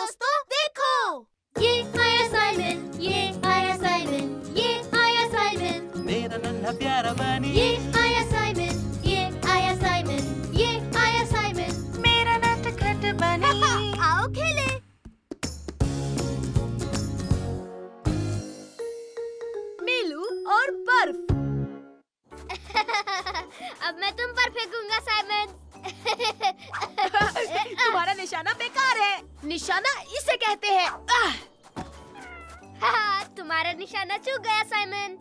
दोस्तों देखो, ये आया साइमन, ये आया साइमन, ये आया साइमन, मेरा नन्हा प्यारा बनी। ये आया साइमन, ये आया साइमन, ये आया साइमन, मेरा नटखट बनी। आओ खेले। मीलू और बर्फ। अब मैं तुम पर फेंकूंगा साइमन। तुम्हारा निशाना बेकार है। निशाना इसे कहते हैं। तुम्हारा निशाना चूक गया साइमन।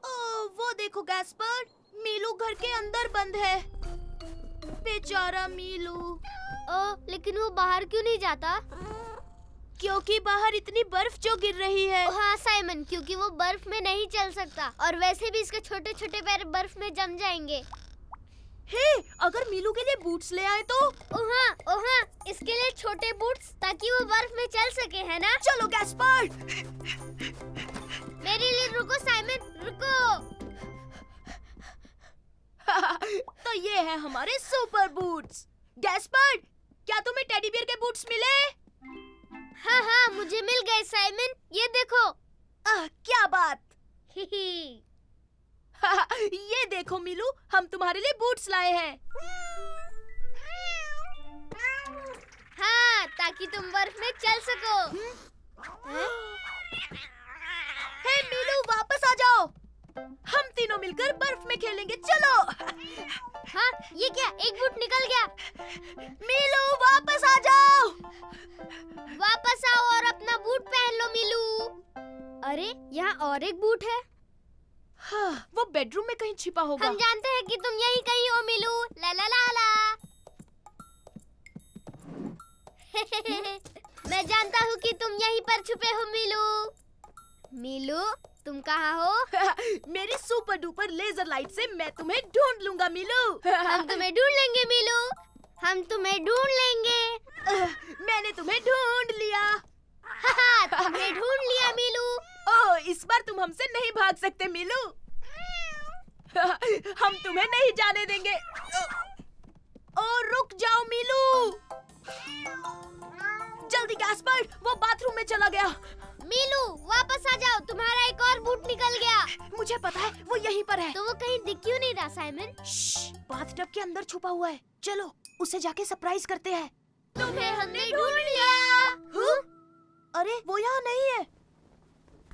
ओह, वो देखो गैस्पर, मीलू घर के अंदर बंद है। बेचारा मीलू। ओह, लेकिन वो बाहर क्यों नहीं जाता? क्योंकि बाहर इतनी बर्फ जो गिर रही है। हाँ साइमन, क्योंकि वो बर्फ में नहीं चल सकता और वैसे भी इसके छोटे छोटे पैर बर्फ में जम जाएंगे। हे, अगर मीलू के लिए बूट्स ले आए तो? ओहा, इसके लिए छोटे बूट्स ताकि वो बर्फ में चल सके, है ना? चलो गैस्पर। मेरे लिए रुको साइमन, रुको। तो ये है हमारे सुपर बूट्स। गैस्पर, क्या तुम्हें टेडी बियर के बूट्स मिले? हाँ, मुझे मिल गए साइमन, ये देखो। क्या बात। हिही। ये देखो मीलू, हम तुम्हारे लिए बूट्स लाए हैं। हाँ, ताकि तुम बर्फ में चल सको। हे मीलू, वापस आ जाओ। हम तीनों मिलकर बर्फ में खेलेंगे, चलो। हाँ, ये क्या, एक बूट निकल गया। मीलू, वापस आ जाओ। वापस आओ और अपना बूट पहन लो मीलू। अरे, यहाँ और एक बूट है। हाँ, वो बेडरूम में कहीं छिपा होगा। हम जानते हैं कि तुम यहीं कहीं हो मीलू। ला ला ला ला। मैं जानता हूँ कि तुम यहीं पर छुपे हो मीलू। मीलू, तुम कहाँ हो? मेरी सुपर डुपर लेजर लाइट से मैं तुम्हें ढूंढ लूंगा मीलू। हम तुम्हें ढूंढ लेंगे मीलू, हम तुम्हें ढूंढ लेंगे। मैंने तुम्हें ढूंढ लिया। तुमने ढूंढ लिया मीलू। ओह, इस बार तुम हमसे नहीं भाग सकते मीलू। हम तुम्हें नहीं जाने देंगे। और रुक जाओ मीलू। जल्दी गैस्पर, वो बाथरूम में चला गया। मीलू, वापस आ जाओ, तुम्हारा एक और बूट निकल गया। मुझे पता है, वो यहीं पर है। तो वो कहीं दिख क्यों नहीं रहा साइमन? बाथटब के अंदर छुपा हुआ है। चलो, उसे जाके सरप्राइज करते हैं। तुम्हें हमने ढूंढ लिया। अरे, वो यहाँ नहीं है।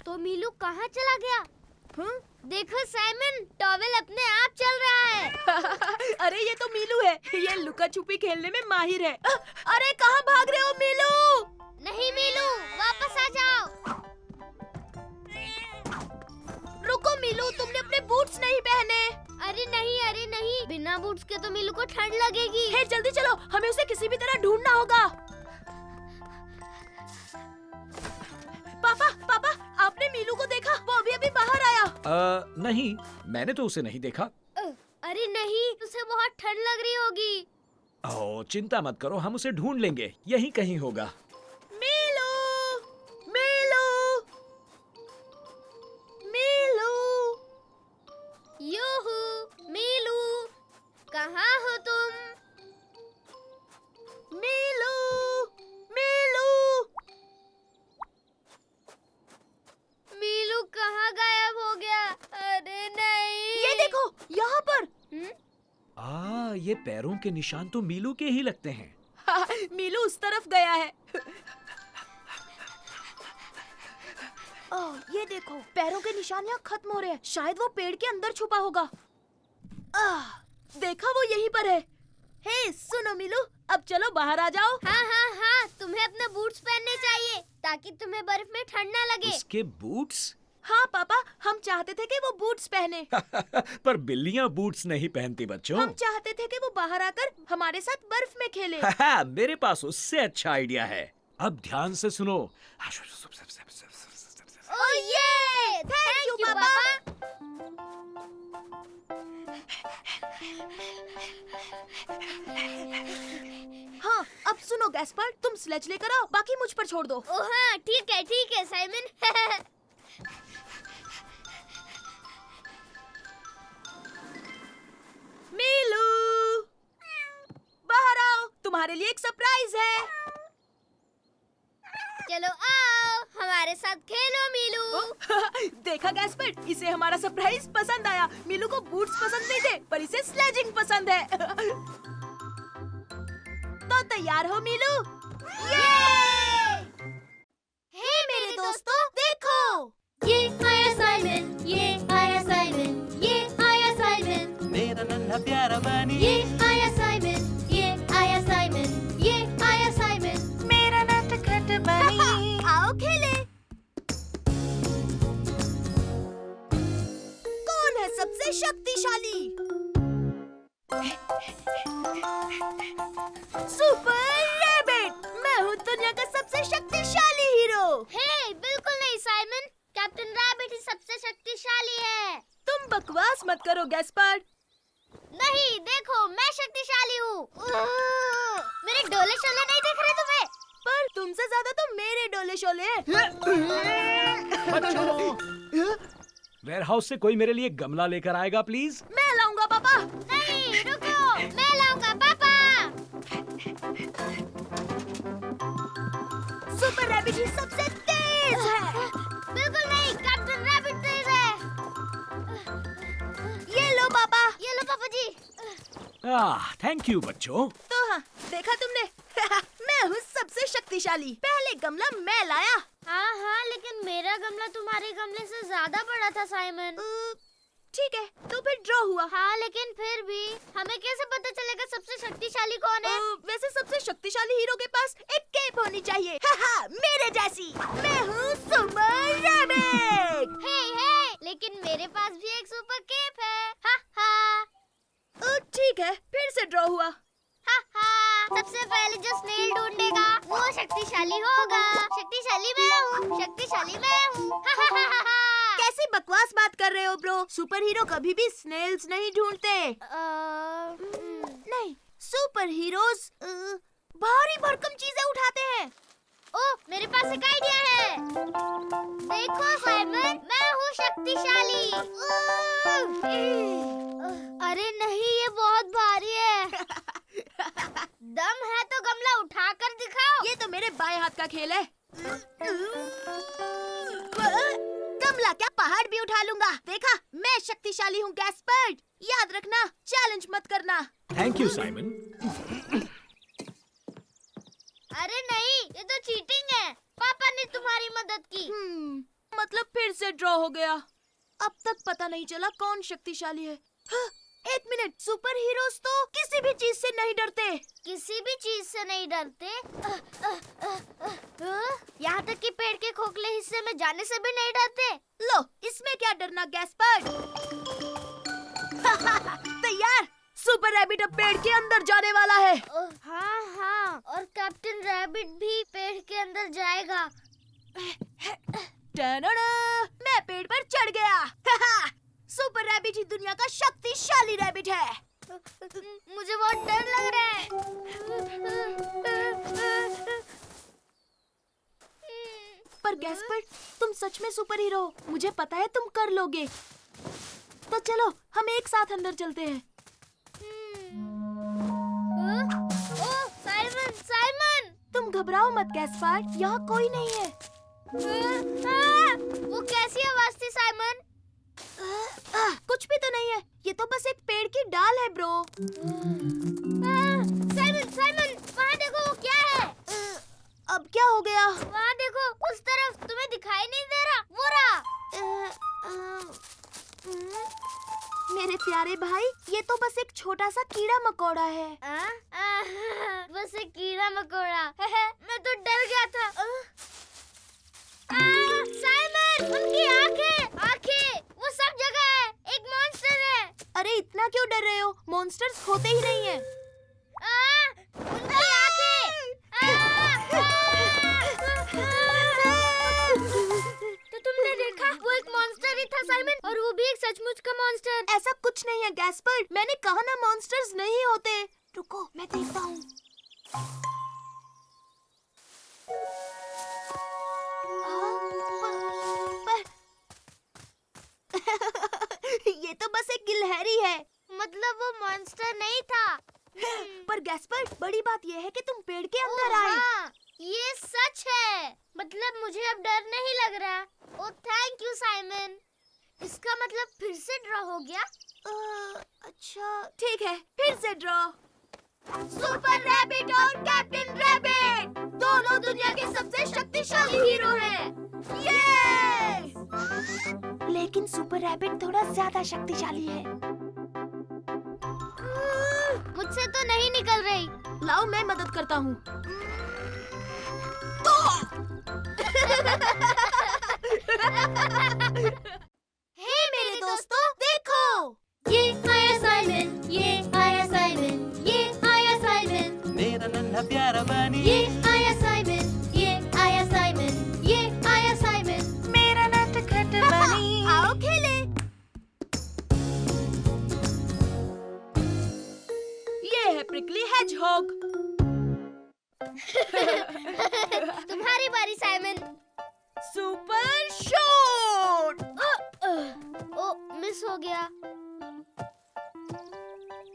तो मीलू कहाँ चला गया? देखो साइमन, टॉवेल अपने आप चल रहा है। अरे, ये तो मीलू है। ये लुका छुपी खेलने में माहिर है। अरे, कहाँ भाग रहे हो मीलू? नहीं मीलू, वापस आ जाओ। रुको मीलू, तुमने अपने बूट्स नहीं पहने। अरे नहीं, बिना बूट्स के तो मीलू को ठंड लगेगी। हे, जल्दी चलो, हमें उसे किसी भी तरह ढूंढना होगा। पापा, आपने मीलू को देखा? वो अभी बाहर आया। नहीं, मैंने तो उसे नहीं देखा। अरे नहीं, उसे बहुत ठंड लग रही होगी। ओह, चिंता मत करो, हम उसे ढूंढ लेंगे, यहीं कहीं होगा। यूहू, मीलू, कहाँ हो तुम? मीलू। मीलू कहाँ गायब हो गया? अरे नहीं। ये देखो, यहाँ पर। ये पैरों के निशान तो मीलू के ही लगते हैं। मीलू उस तरफ गया है। ओह, ये देखो, पैरों के निशान यहाँ खत्म हो रहे हैं। शायद वो पेड़ के अंदर छुपा होगा। देखा, वो यहीं पर है। हे, सुनो मीलू, अब चलो बाहर आ जाओ। हाँ, तुम्हें अपने बूट्स पहनने चाहिए ताकि तुम्हें बर्फ में ठंड ना लगे। उसके बूट्स? हाँ पापा, हम चाहते थे कि वो बूट्स पहने। पर बिल्लियाँ बूट्स नहीं पहनती बच्चों। हम चाहते थे कि वो बाहर आकर हमारे साथ बर्फ में खेले। मेरे पास उससे अच्छा आइडिया है। अब ध्यान से सुनो। ओह ये! थैंक यू पापा। हाँ, अब सुनो गैस्पर, तुम स्लेज लेकर आओ, बाकी मुझ पर छोड़ दो। ओह हाँ, ठीक है साइमन। मीलू, बाहर आओ, तुम्हारे लिए एक सरप्राइज है। चलो आओ हमारे साथ खेलो मीलू। देखा गैस्पर, इसे हमारा सरप्राइज पसंद आया। मीलू को बूट्स पसंद नहीं थे, पर इसे स्लेजिंग पसंद है। तो तैयार हो मीलू? हे मेरे दोस्तों, देखो ये आया साइमन, ये आया साइमन, ये आया साइमन, मेरा नन्हा प्यारा बनी ये आया साइमन, ये आया साइमन, ये आया साइमन। मेरा नटखट बनी। आओ खेले। कौन है सबसे शक्तिशाली? Super rabbit. मैं हूँ दुनिया का सबसे शक्तिशाली हीरो। हे, बिल्कुल नहीं साइमन, कैप्टन रैबिट ही सबसे शक्तिशाली है। तुम बकवास मत करो गैस्पर। नहीं, देखो मैं शक्तिशाली हूँ। मेरे डोले शोले नहीं दिख रहे तुम्हें? पर तुमसे ज्यादा तो मेरे डोले शोले हैं। बच्चों, वेयरहाउस से कोई मेरे लिए गमला लेकर आएगा प्लीज? मैं लाऊंगा पापा। नहीं, रुको, मैं लाऊंगा पापा। सुपर रैबिट ही सबसे तेज है। बिल्कुल नहीं, कैप्टन रैबिट तेज है। ये लो पापा। ये लो पापा जी। थैंक यू बच्चों। तो हाँ, देखा तुमने? मैं हूँ सबसे शक्तिशाली। पहले गमला मैं लाया। हाँ, लेकिन मेरा गमला तुम्हारे गमले से ज्यादा बड़ा था साइमन। ठीक है, तो फिर ड्रॉ हुआ। हाँ, लेकिन फिर भी हमें कैसे पता चलेगा सबसे शक्तिशाली कौन है? वैसे सबसे शक्तिशाली हीरो के पास एक केप होनी चाहिए। मेरे जैसी। मैं हूँ सुपर रैबिट। हे, लेकिन मेरे पास भी एक सुपर केप है। ठीक है, फिर से ड्रॉ हुआ। सबसे पहले जो स्नेल ढूंढेगा वो शक्तिशाली होगा। शक्तिशाली मैं हूँ, शक्तिशाली मैं हूँ। कैसी बकवास बात कर रहे हो ब्रो? सुपर हीरो कभी भी स्नेल्स नहीं ढूंढते। नहीं, सुपर हीरोज भारी भरकम चीजें उठाते हैं। ओह, मेरे पास एक आइडिया है। देखो साइमन, मैं हूँ शक्तिशाली। अरे नहीं, ये बहुत भारी है। दम है तो गमला उठाकर दिखाओ। ये तो मेरे बाएं हाथ का खेल है। गमला क्या, पहाड़ भी उठा लूंगा। देखा, मैं शक्तिशाली हूँ गैस्पर्ड। याद रखना, चैलेंज मत करना। Thank you Simon. अरे नहीं, ये तो चीटिंग है। पापा ने तुम्हारी मदद की। मतलब फिर से ड्रॉ हो गया। अब तक पता नहीं चला कौन शक्तिशाली है। एक मिनट, सुपर हीरोज तो किसी भी चीज से नहीं डरते। किसी भी चीज से नहीं डरते? यहाँ तक कि पेड़ के खोखले हिस्से में जाने से भी नहीं डरते। लो, इसमें क्या डरना गैस्पर्ड। तैयार, सुपर रैबिट अब पेड़ के अंदर जाने वाला है। हाँ, और कैप्टन रैबिट भी पेड़ के अंदर जाएगा। मैं पेड़ पर चढ़ गया। सुपर रैबिट ही दुनिया का शक्तिशाली रैबिट है। मुझे बहुत डर लग रहा है। पर गैस्पर्ड, तुम सच में सुपर हीरो हो। मुझे पता है तुम कर लोगे। तो चलो, हम एक साथ अंदर चलते हैं। ओह, साइमन! तुम घबराओ मत गैस्पर्ड, यहाँ कोई नहीं है। वो कैसी आवाज थी साइमन? कुछ भी तो नहीं है, ये तो बस एक पेड़ की डाल है ब्रो। साइमन, वहाँ देखो, वो क्या है? अब क्या हो गया? वहाँ देखो, उस तरफ। तुम्हें दिखाई नहीं दे रहा? वो रहा। मेरे प्यारे भाई, ये तो बस एक छोटा सा कीड़ा मकोड़ा है। बस एक कीड़ा मकोड़ा। मैं तो डर गया था। साइमन, उनकी आंखें, वो सब जगह है। एक मॉन्स्टर है। अरे इतना क्यों डर रहे हो? मॉन्स्टर्स होते ही नहीं है। उनकी आंखें। तो तुमने देखा, वो एक मॉन्स्टर ही था साइमन, और वो भी एक सचमुच का मॉन्स्टर। ऐसा कुछ नहीं है गैस्पर्ड, मैंने कहा ना मॉन्स्टर्स नहीं होते। रुको, मैं देखता हूँ। ये तो बस एक गिलहरी है। मतलब वो मॉन्स्टर नहीं था। बड़ी बात यह है कि तुम पेड़ के अंदर आए। हाँ, ये सच है। मतलब मुझे अब डर नहीं लग रहा। ओ थैंक यू साइमन। इसका मतलब फिर से ड्रॉ हो गया? अच्छा ठीक है, फिर से ड्रॉ। सुपर रैबिट और कैप्टन रैबिट दोनों दुनिया के सबसे शक्तिशाली हीरो हैं। ये! लेकिन सुपर रैबिट थोड़ा ज्यादा शक्तिशाली है। मुझसे तो नहीं निकल रही। लाओ मैं मदद करता हूँ। हे मेरे दोस्तों, देखो ये आया साइमन, ये आया साइमन, ये आया साइमन, मेरा नन्हा प्यारा बनी, ये आया साइमन, ये आया साइमन, ये आया साइमन। मेरा नटखट बनी। आओ खेले। ये है प्रिकली हेजहॉग। तुम्हारी बारी साइमन। Super shot. ओ मिस हो गया।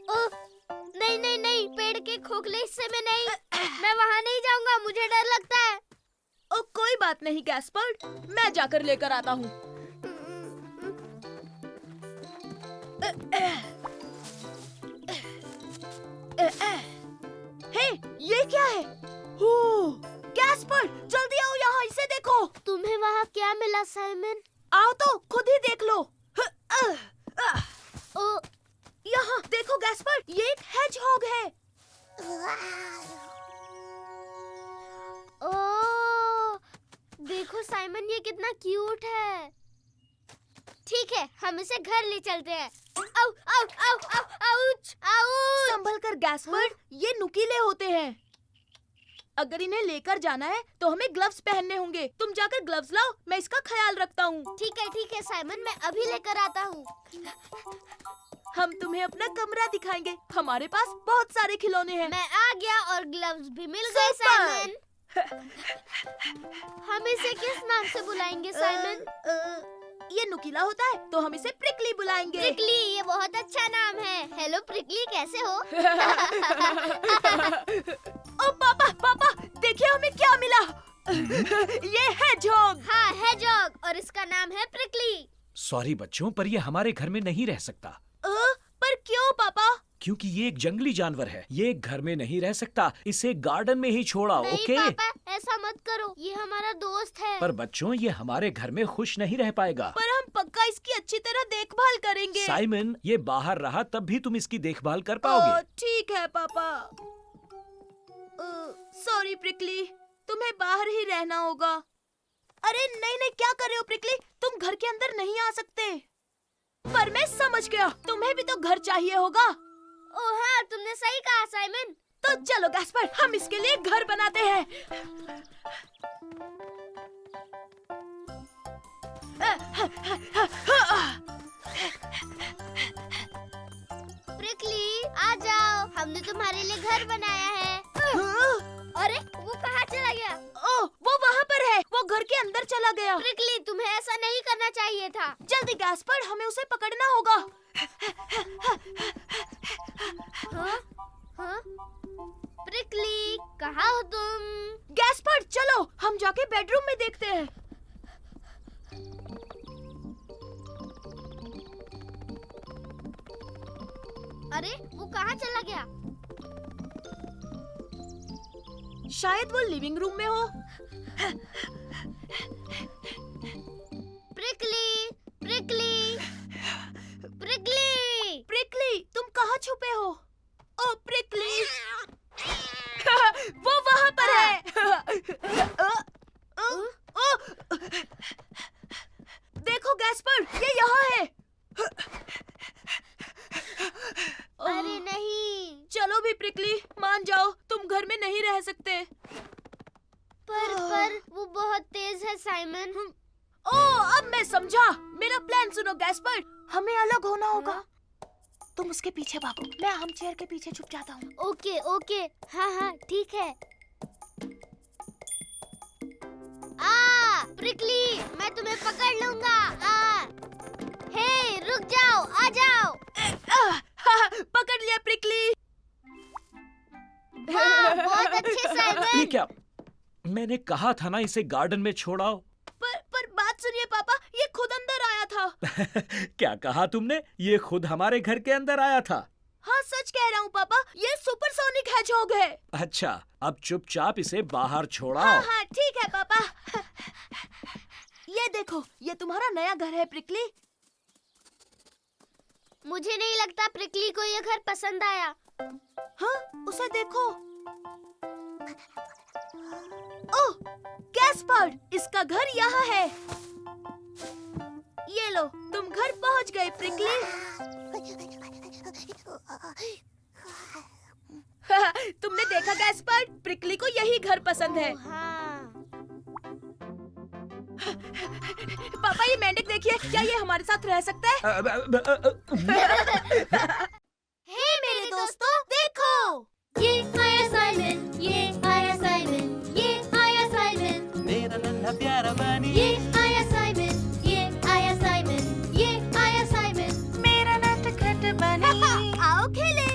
ओ नहीं नहीं नहीं, पेड़ के खोखले हिस्से में नहीं। मैं वहाँ नहीं जाऊंगा, मुझे डर लगता है। ओ कोई बात नहीं गैस्पर्ड, मैं जाकर लेकर आता हूँ। हे, ये क्या है? गैस्पर्ड, जल्दी आओ यहाँ, इसे देखो। तुम्हें वहाँ क्या मिला साइमन? आओ तो खुद ही देख लो। ओ यहाँ देखो गैस्पर्ड, ये एक हेजहॉग है। ओ देखो साइमन, ये कितना क्यूट है। ठीक है, हम इसे घर ले चलते हैं। आउ आउ आउ आउ आउच आउच। संभल कर गैस्पर्ड, ये नुकीले होते हैं। अगर इन्हें लेकर जाना है तो हमें ग्लव्स पहनने होंगे। तुम जाकर ग्लव्स लाओ, मैं इसका ख्याल रखता हूँ। ठीक है साइमन, मैं अभी लेकर आता हूँ। हम तुम्हें अपना कमरा दिखाएंगे। हमारे पास बहुत सारे खिलौने हैं। मैं आ गया और ग्लव्स भी मिल गए साइमन। हम इसे किस नाम से बुलाएंगे साइमन? ये नुकीला होता है तो हम इसे प्रिकली बुलाएंगे। प्रिकली, ये बहुत अच्छा नाम है। हेलो प्रिकली, कैसे हो? ओ पापा, देखिए हमें क्या मिला। ये हेजहॉग। हाँ, हेजहॉग, और इसका नाम है प्रिकली। सॉरी बच्चों, पर ये हमारे घर में नहीं रह सकता। पर क्यों पापा? क्योंकि ये एक जंगली जानवर है। ये घर में नहीं रह सकता। इसे गार्डन में ही छोड़ा, नहीं ओके? पापा, ऐसा मत करो। ये हमारा दोस्त है। पर बच्चों, ये हमारे घर में खुश नहीं रह पाएगा। पर हम पक्का इसकी अच्छी तरह देखभाल करेंगे। साइमन, ये बाहर रहा तब भी तुम इसकी देखभाल कर पाओगे। ठीक है पापा। सॉरी प्रिकली, तुम्हें बाहर ही रहना होगा। अरे नहीं, क्या कर रहे हो प्रिकली? तुम घर के अंदर नहीं आ सकते। पर मैं समझ गया, तुम्हें भी तो घर चाहिए होगा। ओह हाँ, तुमने सही कहा साइमन। तो चलो गैस्पर्ड, हम इसके लिए घर बनाते हैं। प्रिकली, आ जाओ, हमने तुम्हारे लिए घर बनाया है। अरे वो कहाँ चला गया? ओह, वो वहाँ पर है। वो घर के अंदर चला गया। प्रिकली, तुम्हें ऐसा नहीं करना चाहिए था। जल्दी गैस्पर्ड, हमें उसे पकड़ना होगा। हाँ? हाँ? प्रिकली, कहाँ हो तुम? गैस्पर्ड, चलो हम जाके बेडरूम में देखते हैं। अरे वो कहाँ चला गया? शायद वो लिविंग रूम में हो। प्रिकली, प्रिकली, प्रिकली, प्रिकली, तुम कहाँ छुपे हो? ओ प्रिकली, वो वहाँ पर है। देखो गैस्पर्ड, ये यहाँ है। अरे नहीं। चलो भी प्रिकली, मान जाओ, तुम घर में नहीं रह सकते। पर वो बहुत तेज है साइमन। ओह, अब मैं समझा। मेरा प्लान सुनो गैस्पर्ड, हमें अलग होना होगा। तुम उसके पीछे भागो, मैं आर्म चेयर के पीछे छुप जाता हूँ। ओके ओके, हाँ हाँ ठीक है। प्रिकली, मैं तुम्हें पकड़ लूंगा। हे, रुक जाओ, आ जाओ। पकड़ लिया प्रिकली। वाह, बहुत अच्छे ये साइमन। क्या? मैंने कहा था ना इसे गार्डन में छोड़ाओ। पर बात सुनिए पापा, ये खुद अंदर आया था। क्या कहा तुमने? ये खुद हमारे घर के अंदर आया था। हाँ सच कह रहा हूँ पापा, ये सुपरसोनिक हेजहॉग है। अच्छा, अब चुपचाप इसे बाहर छोड़ाओ। हाँ हाँ ठीक है पापा। ये देखो, ये तुम्हारा नया घर है प्रिकली। मुझे नहीं लगता प्रिकली को ये घर पसंद आया। हाँ उसे देखो। ओह गैस्पर्ड, इसका घर यहाँ है। ये लो, तुम घर पहुँच गए प्रिकली। तुमने देखा गैस्पर्ड, प्रिकली को यही घर पसंद है। हाँ। पापा ये मेंढक देखिए, क्या ये हमारे साथ रह सकता है? हे मेरे दोस्तों, देखो। ये आया साइमन, ये आया साइमन, ये आया साइमन, मेरा नन्हा प्यारा बनी ये आया साइमन, ये आया साइमन, ये आया साइमन। मेरा नटखट बनी। आओ खेले।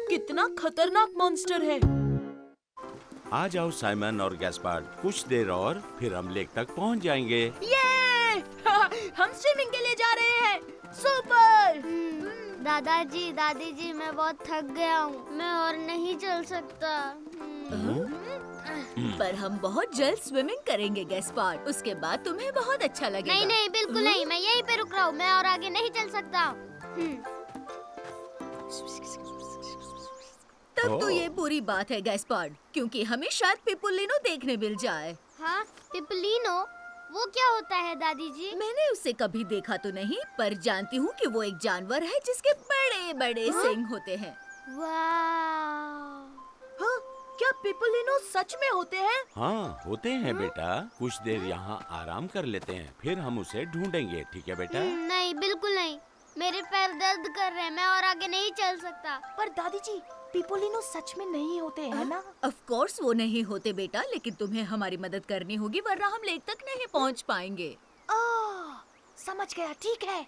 कितना खतरनाक मॉन्स्टर है। आ जाओ साइमन और गैस्पार्ड, कुछ देर और फिर हम लेक तक पहुंच जाएंगे। ये हम स्विमिंग के लिए जा रहे हैं। सुपर। दादाजी, दादी जी, मैं बहुत थक गया हूँ, मैं और नहीं चल सकता। पर हम बहुत जल्द स्विमिंग करेंगे गैस्पार्ड, उसके बाद तुम्हें बहुत अच्छा लगेगा। नहीं नहीं, बिल्कुल नहीं, मैं यहीं पे रुक रहा हूँ, मैं और आगे नहीं चल सकता। तब तो ओह। ये बुरी बात है गैस्पार्ड, क्योंकि हमें शायद पिपुलिनो देखने मिल जाए। हाँ, पिपलिनो, वो क्या होता है दादी जी? मैंने उसे कभी देखा तो नहीं, पर जानती हूँ कि वो एक जानवर है जिसके बड़े बड़े सींग होते हैं। वाह, हाँ, क्या पिपुलिनो सच में होते हैं? हाँ होते हैं बेटा, कुछ देर यहाँ आराम कर लेते हैं, फिर हम उसे ढूंढेंगे, ठीक है बेटा? नहीं बिल्कुल नहीं, मेरे पैर दर्द कर रहे हैं, मैं और आगे नहीं चल सकता। पर दादी जी, पिपुलिनो सच में नहीं होते हैं ना? ऑफ कोर्स वो नहीं होते बेटा, लेकिन तुम्हें हमारी मदद करनी होगी, वरना हम लेक तक नहीं पहुंच पाएंगे। समझ गया, ठीक है।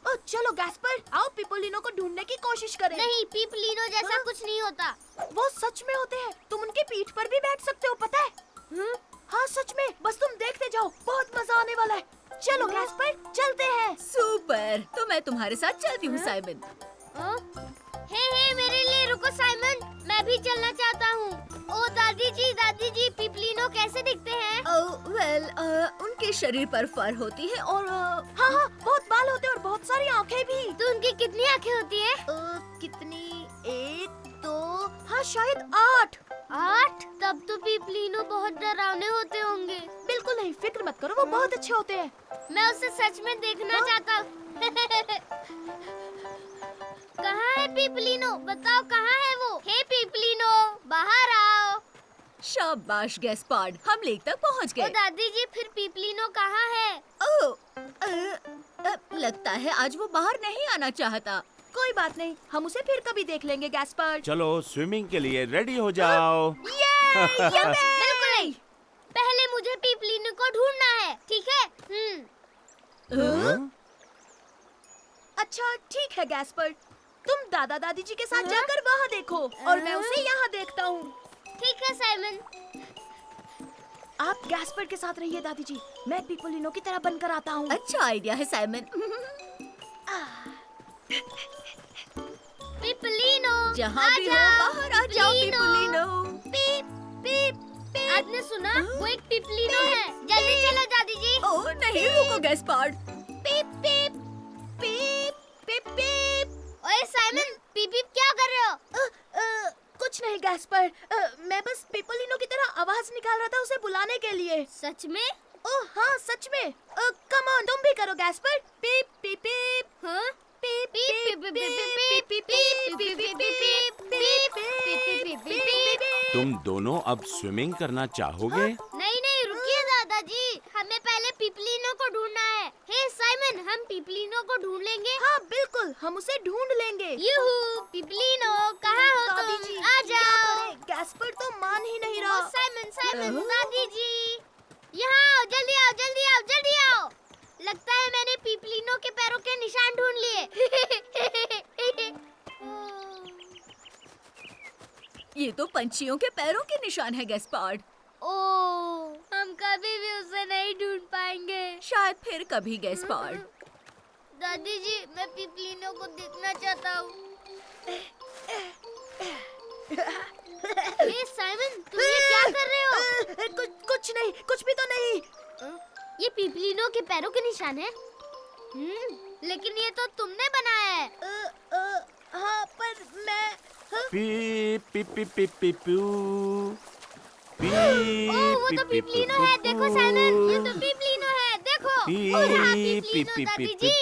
ओ चलो गैस्पर, आओ पिपुलिनो को ढूंढने की कोशिश करें। नहीं, पिपलिनो जैसा हाँ? कुछ नहीं होता। वो सच में होते हैं, तुम उनकी पीठ पर भी बैठ सकते हो, पता है? हाँ सच में, बस तुम देखते जाओ, बहुत मजा आने वाला है। चलो गैस्पर, चलते हैं। सुपर, तो मैं तुम्हारे साथ चलती हूँ साइमन। हे मेरे लिए रुको साइमन, मैं भी चलना चाहता हूँ। ओ दादी जी, पिपलिनो कैसे दिखते हैं? उनके शरीर पर फर होती है और हाँ हाँ, बहुत बाल होते हैं और बहुत सारी आँखें भी। तो उनकी कितनी आँखें होती है? कितनी? 1 2, हाँ शायद 8। 8? तब तो पिपलिनो बहुत डरावने होते होंगे। बिल्कुल नहीं, फिक्र मत करो, वो बहुत अच्छे होते हैं। मैं उसे सच में देखना चाहता हूँ। कहाँ है पिपलिनो? बताओ कहाँ है वो? हे पिपलिनो, बाहर आओ। शाबाश गैस्पार्ड, हम लेक तक पहुँच ओ गए। दादी जी, फिर पिपलिनो कहाँ है? लगता है आज वो बाहर नहीं आना चाहता। कोई बात नहीं, हम उसे फिर कभी देख लेंगे गैस्पार्ड। चलो स्विमिंग के लिए रेडी हो जाओ। बिल्कुल नहीं, पहले मुझे पिपलिनो को ढूंढना है, ठीक है? हाँ? अच्छा ठीक है गैस्पर्ड, तुम दादा दादी जी के साथ जाकर वहाँ देखो और मैं उसे यहाँ देखता हूँ। ठीक है साइमन। आप गैस्पर्ड के साथ रहिए दादी जी, मैं पिपुलिनो की तरह बनकर आता हूँ। अच्छा आइडिया है साइमन। पिपलिनो, जहाँ भी हो आजाओ, बाहर आ जाओ पिपुलिनो। पीप पीप पीप। आपने सुना? वो एक पिपलिनो है। जल्दी चलो दादी जी। ओह नहीं, रुको गैस्पार्ड। पीप पीप पीप पीप पीप। ओए साइमन, पीप पीप क्या कर रहे हो? कुछ नहीं गैस्पर्ड, मैं बस पिपुलिनो की तरह आवाज निकाल रहा था उसे बुलाने के लिए। सच में? ओह हाँ सच में। कम ऑन, तुम भी करो गैस्पर्ड। पीप पीप पीप। हाँ? पीप पीप पीप पीप पीप पीप पीप पीप पीप पीप पीप पीप पीप। तुम दोनों अब स्विमिंग करना चाहोगे? नहीं नहीं, रुकिए दादाजी, हमें पहले पिपलिनो को ढूंढना है। हे साइमन, हम पिपलिनो को ढूंढ लेंगे। हाँ बिल्कुल, हम उसे ढूंढ लेंगे। यूहू, पिपलिनो कहाँ हो दादी तुम? जी, आ क्या जाओ। करें? गैस्पर्ड तो मान ही नहीं ओ रहा। साइमन साइमन, दादी जी, यहाँ आओ, जल्दी आओ, जल्दी आओ, जल्दी आओ। लगता है मैंने पिपलिनो के पैरों के निशान ढूंढ लिए। ये तो पंछियों के पैरों के निशान है गैस्पार्ड। ओ, हम कभी भी उसे नहीं ढूंढ पाएंगे। शायद फिर कभी गैस्पार्ड। दादी जी, मैं पिपलिनो को देखना चाहता हूँ। ये साइमन, तुम ये क्या कर रहे हो? कुछ नहीं, कुछ भी तो नहीं। ये पिपलिनो के पैरों के निशान है। लेकिन ये तो तुमने बनाया है। हाँ, पर मैं P P P P P पू पी ओ, वो पी तो पी पिपलिनो है। देखो साइमन, ये तो पिपलिनो है। देखो। पी ओ, यहाँ पी पिपलिनो, पी दादी पी जी।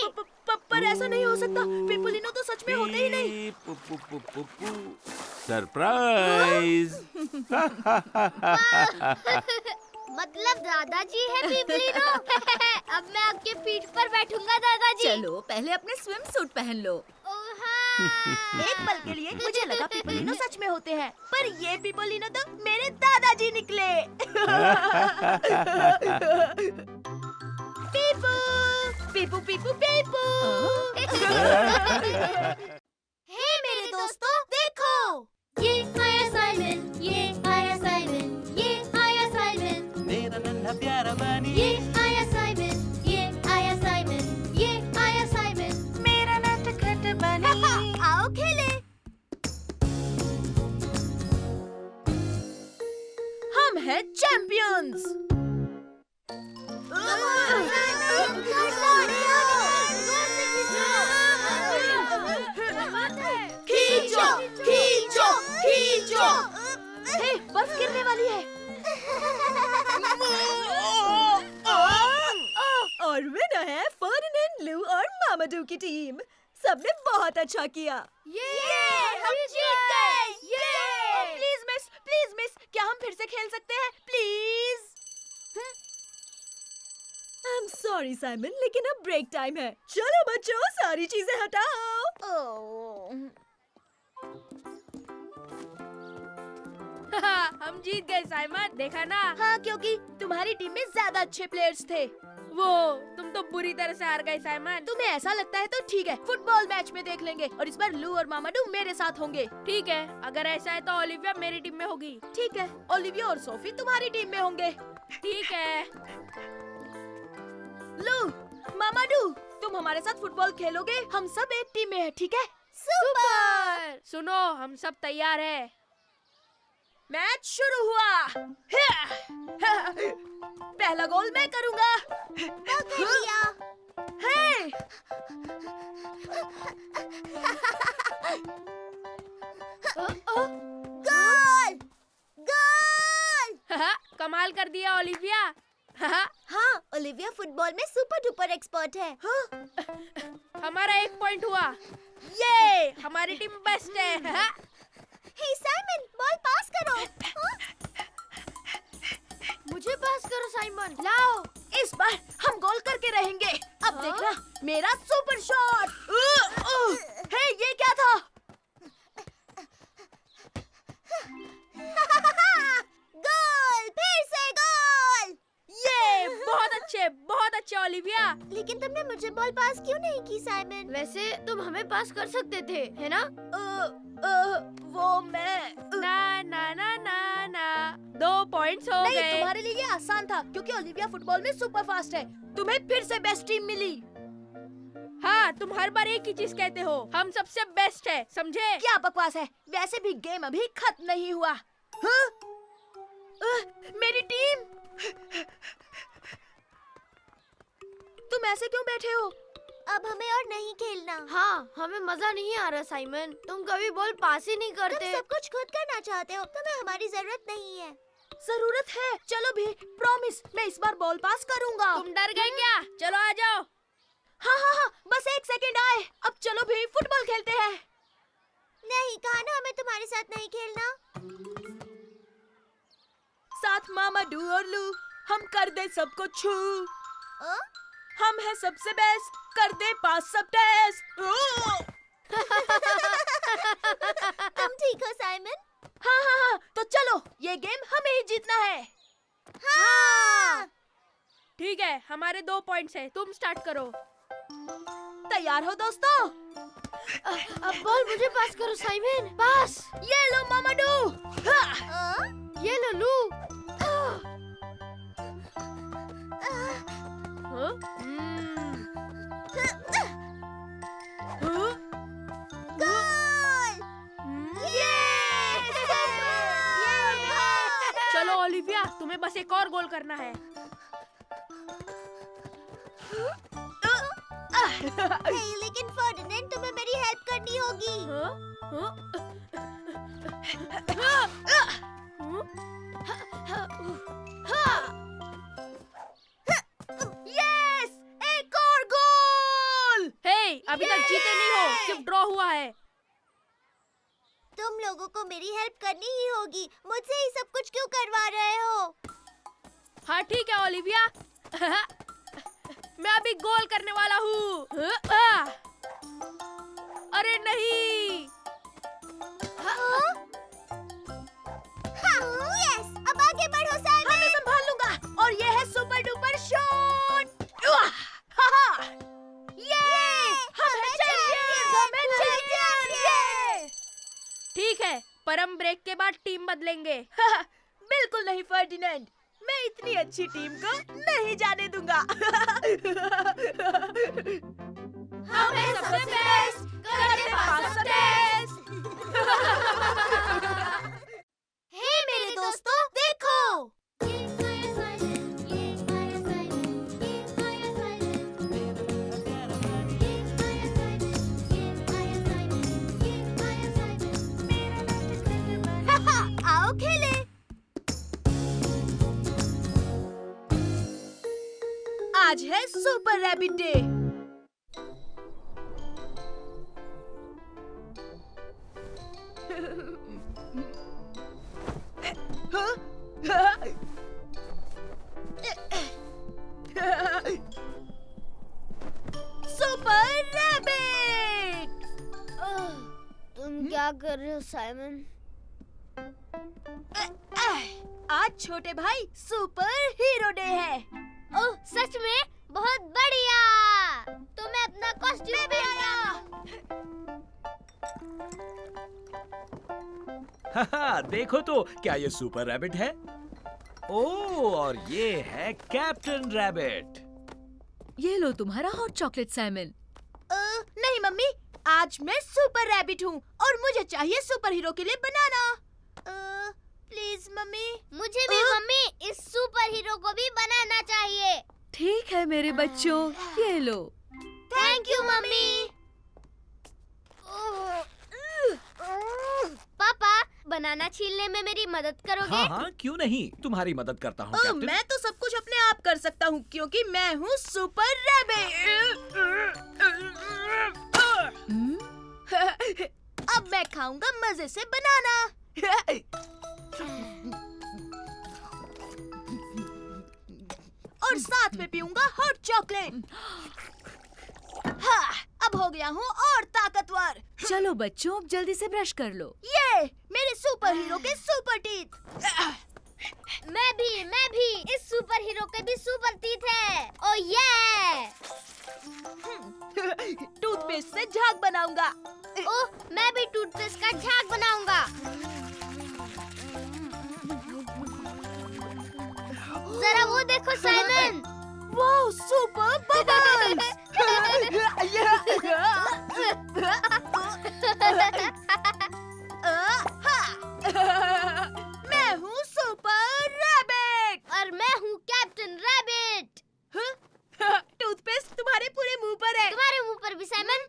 पर ऐसा नहीं हो सकता। पिपलिनो तो सच में होते ही नहीं। पू पू पू पू पू सरप्राइज। मतलब दादाजी है पिपलिनो। अब मैं आपके पीठ पर बैठूंगा दादाजी। चलो पहले अपने स्विम सूट पहन लो। ओ हाँ। एक पल के लिए मुझे लगा पिपलिनो सच में होते हैं, पर ये पिपलिनो तो मेरे दादाजी निकले। पीपू पीपू पीपू पीपू। हे मेरे दोस्तों, देखो। ये आया साइमन, ये आया साइमन, ये आया साइमन, मेरा नन्हा प्यारा बनी ये आया साइमन, ये आया साइमन, ये आया साइमन। मेरा नटखट बनी। आओ खेले। हम हैं चैंपियंस। खींचो खींचो खींचो। हे, बर्फ गिरने वाली है। और विनर है फर्डिनेंड, लू और मामाडू की टीम। सबने बहुत अच्छा किया। हम जीत गए। प्लीज मिस, क्या हम फिर से खेल सकते हैं? Please. I am sorry Simon, लेकिन अब ब्रेक टाइम है। चलो बच्चों, सारी चीजें हटाओ। हम जीत गए साइमन, देखा ना। हाँ, क्योंकि तुम्हारी टीम में ज्यादा अच्छे प्लेयर्स थे। वो तुम तो बुरी तरह से हार गए साइमन। तुम्हें ऐसा लगता है तो ठीक है, फुटबॉल मैच में देख लेंगे और इस बार लू और मामाडू मेरे साथ होंगे। ठीक है, अगर ऐसा है तो ओलिविया मेरी टीम में होगी। ठीक है, ओलिविया और सोफी तुम्हारी टीम में होंगे। ठीक है। लू, मामाडू, तुम हमारे साथ फुटबॉल खेलोगे। हम सब एक टीम में हैं, ठीक है? सुपर। सुनो, हम सब तैयार है। मैच शुरू हुआ। पहला गोल मैं करूंगा। हे! गोल! गोल! कमाल कर दिया ओलिविया। हाँ, ओलिविया फुटबॉल में सुपर डुपर एक्सपर्ट है। हमारा 1 पॉइंट हुआ। ये हमारी टीम बेस्ट है। हे साइमन, बॉल पास करो। मुझे पास करो साइमन, लाओ। इस बार हम गोल करके रहेंगे। अब देखना मेरा सुपर शॉट। हे, ये क्या था? गोल! फिर से गोल! ये बहुत अच्छे ओलिविया। लेकिन तुमने मुझे बॉल पास क्यों नहीं की साइमन? वैसे तुम हमें पास कर सकते थे, है ना? वो मैं ना ना ना ना ना 2 पॉइंट्स हो नहीं, गए। तुम्हारे लिए ये आसान था क्योंकि ओलिविया फुटबॉल में सुपर फास्ट है। तुम्हें फिर से बेस्ट टीम मिली। हाँ, तुम हर बार एक ही चीज कहते हो, हम सबसे बेस्ट है, समझे? क्या बकवास है। वैसे भी गेम अभी खत्म नहीं हुआ। हाँ? मेरी टीम। तुम ऐसे क्यों बैठे हो? अब हमें और नहीं खेलना। हाँ, हमें मजा नहीं आ रहा साइमन। तुम कभी बॉल पास ही नहीं करते। तुम सब कुछ खुद करना चाहते हो, तुम्हें हमारी जरूरत नहीं है। जरूरत है। चलो भी, प्रॉमिस, मैं इस बार बॉल पास करूंगा। तुम डर गए क्या? चलो आ जाओ। हाँ, बस 1 सेकंड आए। अब चलो भी फुटबॉल खेलते हैं। नहीं, कहा ना हमें तुम्हारे साथ नहीं खेलना। साथ मामाडू और लू, हम कर दे सबको छू। हम है सबसे बेस्ट, कर दे पास सब टेस्ट। तुम ठीक हो साइमन? हाँ, तो चलो, ये गेम हमें ही जीतना है। हाँ। ठीक है, हमारे 2 पॉइंट्स है, तुम स्टार्ट करो। तैयार हो दोस्तों? अब बॉल मुझे पास करो साइमन, पास। ये लो मामाडू। ये लो लू। हाँ? चलो ओलिविया, तुम्हें बस एक और गोल करना है। लेकिन फर्डिनेंड, तुम्हें मेरी हेल्प करनी होगी। यस, एक और गोल। हे, अभी तक जीते नहीं हो, सिर्फ ड्रॉ हुआ है। तुम लोगों को मेरी हेल्प करनी ही होगी। मुझसे ही सब कुछ क्यों करवा रहे हो? हाँ ठीक है ओलिविया। मैं अभी गोल करने वाला हूँ। अरे नहीं। यस, अब आगे बढ़ो साइमन। मैं संभाल लूंगा। और ये है सुपर डुपर शॉट। ठीक है, पर हम ब्रेक के बाद टीम बदलेंगे। बिल्कुल नहीं फर्डिनेंड, मैं इतनी अच्छी टीम को नहीं जाने दूंगा। हम हैं सबसे बेस्ट, करते फास्ट टेस्ट। हे मेरे दोस्तों, देखो। आओ खेले। आज है super rabbit day. Super rabbit. तुम क्या कर रहे हो साइमन? आज छोटे भाई सुपर हीरो डे है। ओह, सच में? बहुत बढ़िया। तो मैं अपना कॉस्ट्यूम भी आया। देखो तो, क्या ये सुपर रैबिट है? ओह, और ये है कैप्टन रैबिट। ये लो तुम्हारा हॉट चॉकलेट साइमन। नहीं मम्मी, आज मैं सुपर रैबिट हूँ और मुझे चाहिए सुपर हीरो के लिए बनाना। Please mummy. मुझे भी मम्मी, इस सुपर हीरो को भी बनाना चाहिए। ठीक है मेरे बच्चों, ये लो। Thank you mummy. पापा, बनाना छीलने में मेरी मदद करोगे? हाँ हाँ, क्यों नहीं, तुम्हारी मदद करता हूँ कैप्टन। मैं तो सब कुछ अपने आप कर सकता हूँ क्योंकि मैं हूँ सुपर रैबिट। अब मैं खाऊंगा मजे से बनाना। और साथ में पीऊंगा हॉट चॉकलेट। हाँ, अब हो गया हूँ और ताकतवर। चलो बच्चों, अब जल्दी से ब्रश कर लो। ये मेरे सुपर हीरो के सुपर टीथ। मैं भी। इस सुपर हीरो के भी सुपर टीथ है। ओ ये। टूथपेस्ट से झाग बनाऊंगा। ओह, मैं भी टूथपेस्ट का झाग बनाऊंगा। जरा वो देखो साइमन। Wow, super bubbles. मैं हूँ सुपर रैबिट। और मैं हूँ कैप्टन रैबिट। टूथपेस्ट तुम्हारे पूरे मुंह पर है। तुम्हारे मुंह पर भी साइमन।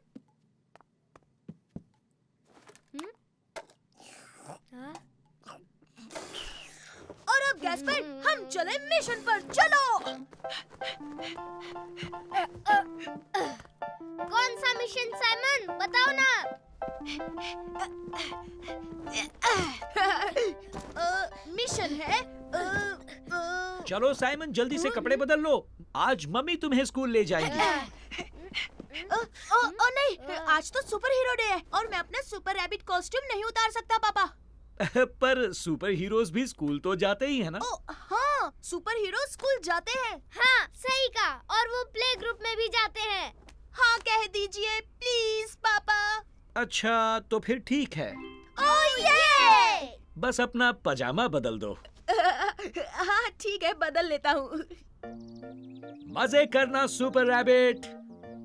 और अब गैस पर हम चले मिशन पर। चलो। कौन सा मिशन साइमन, बताओ ना। मिशन है चलो साइमन, जल्दी से कपड़े बदल लो, आज मम्मी तुम्हें स्कूल ले जाएंगी। ओ नहीं, आज तो सुपर हीरो डे है और मैं अपना सुपर रैबिट कॉस्ट्यूम नहीं उतार सकता पापा। पर सुपर हीरोज भी स्कूल तो जाते ही है ना। ओ हाँ, सुपर हीरो स्कूल जाते हैं। हाँ, सही कहा। और वो प्ले ग्रुप में भी जाते हैं। हाँ कह दीजिए प्लीज पापा। अच्छा, तो फिर ठीक है। ओह ये! बस अपना पजामा बदल दो। हाँ ठीक है, बदल लेता हूँ। मजे करना सुपर रैबिट।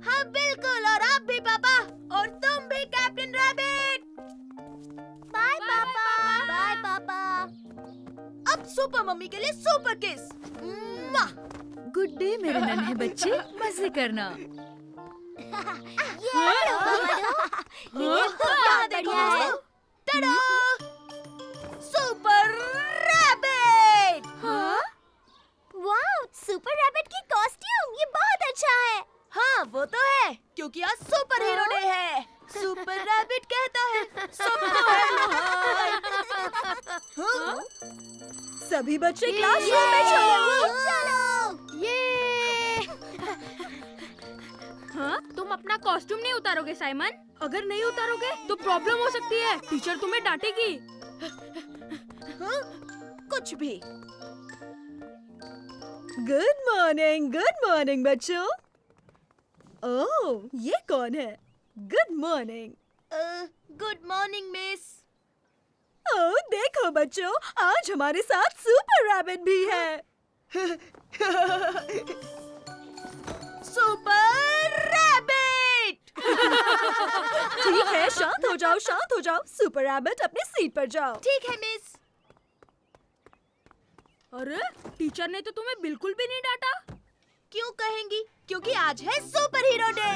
हाँ बिल्कुल, और आप भी पापा, और तुम भी कैप्टन रैबिट। बाय पापा। बाय पापा। अब सुपर मम्मी के लिए सुपर किस। गुड डे मेरे नन्हे बच्चे, मजे करना। ये बहुत बढ़िया है। Tada! Super rabbit. Wow, super rabbit की कॉस्ट्यूम, ये बहुत अच्छा है। हाँ वो तो है, क्योंकि आज सुपर हीरो डे है। सुपर रैबिट कहता है सबको हाँ? सभी बच्चे क्लासरूम में चलो। ये हाँ, तुम अपना कॉस्ट्यूम नहीं उतारोगे साइमन? अगर नहीं उतारोगे तो प्रॉब्लम हो सकती है, टीचर तुम्हें डांटेगी। हाँ? कुछ भी। गुड मॉर्निंग बच्चों। ओह, ये कौन है? Good morning. Good morning miss. ओह देखो बच्चों, आज हमारे साथ सुपर रैबिट भी है। Super rabbit. ठीक है, शांत हो जाओ, शांत हो जाओ। सुपर रैबिट अपनी सीट पर जाओ। ठीक है मिस। अरे टीचर ने तो तुम्हें बिल्कुल भी नहीं डांटा। क्यों कहेंगी? क्योंकि आज है सुपर हीरो डे।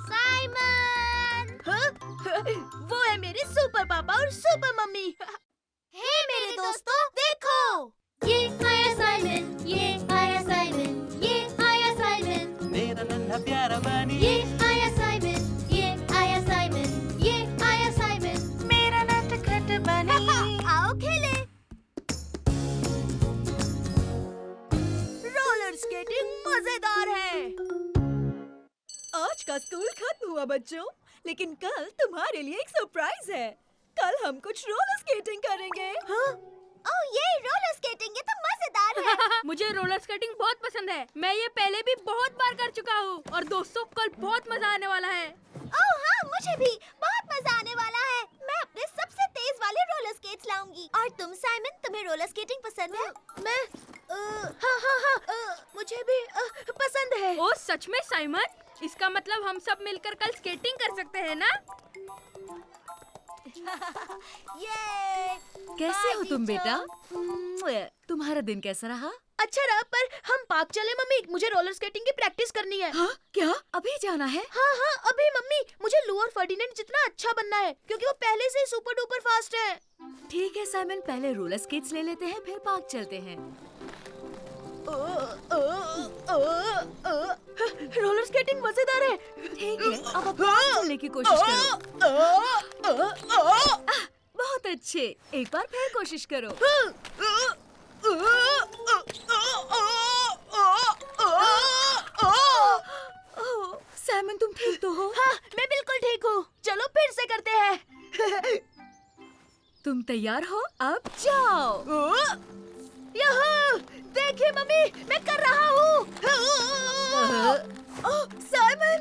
साइमन! हाँ? वो है मेरे सुपर पापा और सुपर मम्मी। हे मेरे दोस्तों, देखो, ये आया साइमन, ये आया साइमन, ये आया साइमन, मेरा नन्हा प्यारा बनी, ये आया साइमन, ये आया साइमन, ये आया साइमन। मेरा नटखट बनी। आओ खेले। रोलर स्केटिंग मजेदार है। आज का स्कूल खत्म हुआ बच्चों, लेकिन कल तुम्हारे लिए एक सरप्राइज है। कल हम कुछ रोलर स्केटिंग करेंगे। हाँ? ओह, ये रोलर स्केटिंग, ये तो मजेदार है। मुझे रोलर स्केटिंग बहुत पसंद है। मैं ये पहले भी बहुत बार कर चुका हूँ। और दोस्तों, कल बहुत मजा आने वाला है। ओह हाँ, मुझे भी बहुत मजा आने वाला है। मैं अपने सबसे तेज वाले रोलर स्केट्स लाऊंगी। और तुम साइमन, तुम्हें रोलर स्केटिंग पसंद है? मैं हाँ, मुझे भी पसंद है। ओ सच में साइमन? इसका मतलब हम सब मिलकर कल स्केटिंग कर सकते हैं ना? ये कैसे हो तुम बेटा? तुम्हारा दिन कैसा रहा? अच्छा रहा, पर हम पार्क चले मम्मी, मुझे रोलर स्केटिंग की प्रैक्टिस करनी है। हाँ क्या? अभी जाना है? हाँ अभी मम्मी, मुझे लू और फर्डिनेंड जितना अच्छा बनना है, क्योंकि वो पहले से ही सुपर डुपर फास्ट है। ठीक है साइमन, पहले रोलर स्केट्स ले लेते हैं, फिर पार्क चलते हैं। रोलर स्केटिंग मजेदार है। ठीक है, अब पार्क चलने की कोशिश करो। बहुत अच्छे, एक बार फिर कोशिश करो। साइमन तुम ठीक तो हो? हाँ, मैं बिल्कुल ठीक हूँ। चलो फिर से करते हैं। तुम तैयार हो? अब जाओ। यहाँ देखिए मम्मी, मैं कर रहा हूँ। साइमन!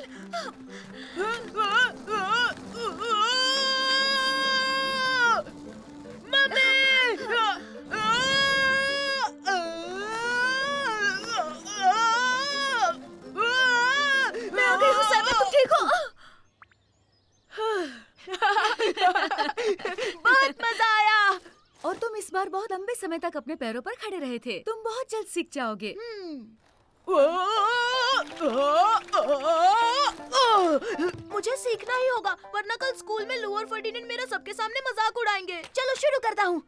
मैं आ गई हूँ साइमन, तुम ठीक हो? बहुत मजा आया। और तुम इस बार बहुत लंबे समय तक अपने पैरों पर खड़े रहे थे। तुम बहुत जल्द सीख जाओगे। मुझे सीखना ही होगा, वरना कल स्कूल में लू और फर्डिनेंड मेरा सबके सामने मजाक उड़ाएंगे। चलो शुरू करता हूँ।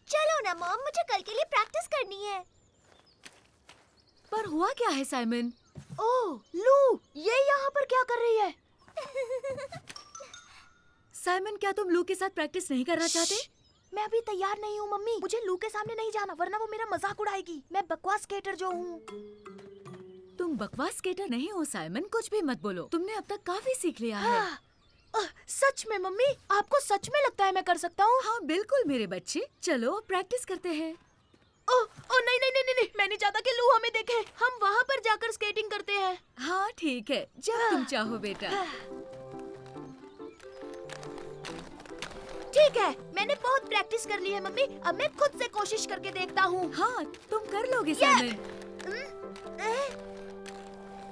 चलो ना मॉम, मुझे कल के लिए प्रैक्टिस करनी है। पर हुआ क्या है साइमन? ओह, लू, ये यहाँ पर क्या कर रही है? साइमन, क्या तुम लू के साथ प्रैक्टिस नहीं करना चाहते? मैं अभी तैयार नहीं हूँ मम्मी, मुझे लू के सामने नहीं जाना, वरना वो मेरा मजाक उड़ाएगी। मैं बकवास स्केटर जो हूँ। तुम बकवास स्केटर नहीं हो साइमन, कुछ भी मत बोलो। तुमने अब तक काफी सीख लिया है। सच में मम्मी, आपको सच में लगता है मैं कर सकता हूँ? हाँ बिल्कुल मेरे बच्चे, चलो अब प्रैक्टिस करते हैं। ओह नहीं, मैं नहीं चाहता कि लू हमें देखे। हम वहाँ पर जा जाकर स्केटिंग करते हैं। हाँ ठीक है, जब तुम चाहो बेटा। ठीक है, मैंने बहुत प्रैक्टिस कर ली है मम्मी। अब मैं खुद से कोशिश करके देखता हूँ। हाँ तुम कर लोगे साइमन।